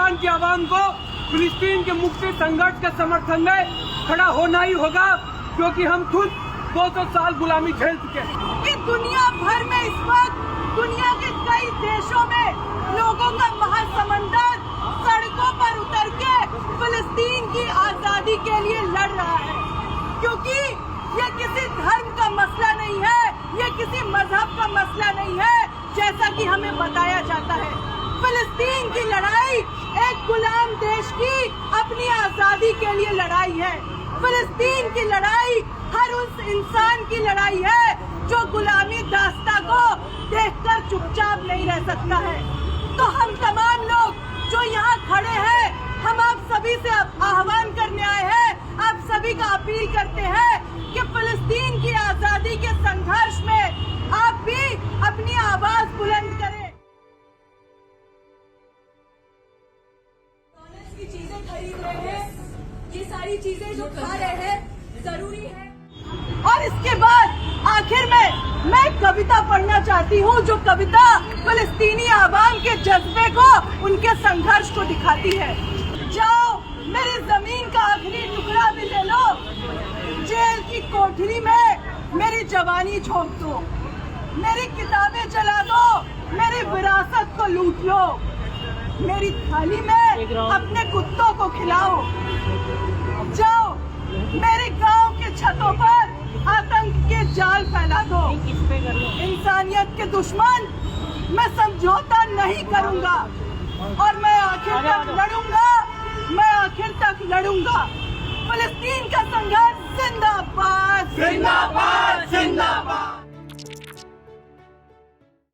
हिंदुस्तान की आवाम को फिलिस्तीन के मुक्ति संघर्ष के समर्थन में खड़ा होना ही होगा, क्योंकि हम खुद 200 साल गुलामी झेल चुके हैं। कि दुनिया भर में इस वक्त दुनिया के कई देशों में लोगों का महासमंदर सड़कों पर उतर के फिलिस्तीन की आजादी के लिए लड़ रहा है, क्योंकि ये किसी धर्म का मसला नहीं है, ये किसी मजहब का मसला नहीं है, जैसा कि हमें बताया जाता है। फिलिस्तीन की लड़ाई एक गुलाम देश की अपनी आजादी के लिए लड़ाई है। फिलिस्तीन की लड़ाई हर उस इंसान की लड़ाई है जो गुलामी दास्ता को देखकर चुपचाप नहीं रह सकता है। तो हम तमाम लोग जो यहाँ खड़े हैं, हम आप सभी से आह्वान करने आए हैं, आप सभी का अपील करते हैं कि फिलिस्तीन की आजादी के संघर्ष में आप भी अपनी आवाज बुलंद करें। की चीजें खरीद रहे हैं, ये सारी चीजें जो खा रहे हैं जरूरी है। और इसके बाद आखिर में मैं कविता पढ़ना चाहती हूँ, जो कविता फिलिस्तीनी आवाम के जज्बे को, उनके संघर्ष को दिखाती है। जाओ मेरी जमीन का आखिरी टुकड़ा भी ले लो, जेल की कोठरी में मेरी जवानी झोंक दो, मेरी किताबें जला दो, मेरी विरासत को लूट लो, मेरी थाली में अपने कुत्तों को खिलाओ। जाओ मेरे गांव के छतों पर आतंक के जाल फैला दो। इंसानियत के दुश्मन, मैं समझौता नहीं करूंगा और मैं आखिर तक लड़ूंगा, मैं आखिर तक लड़ूंगा। फिलिस्तीन का संघर्ष जिंदाबाद, जिंदाबाद, जिंदाबाद।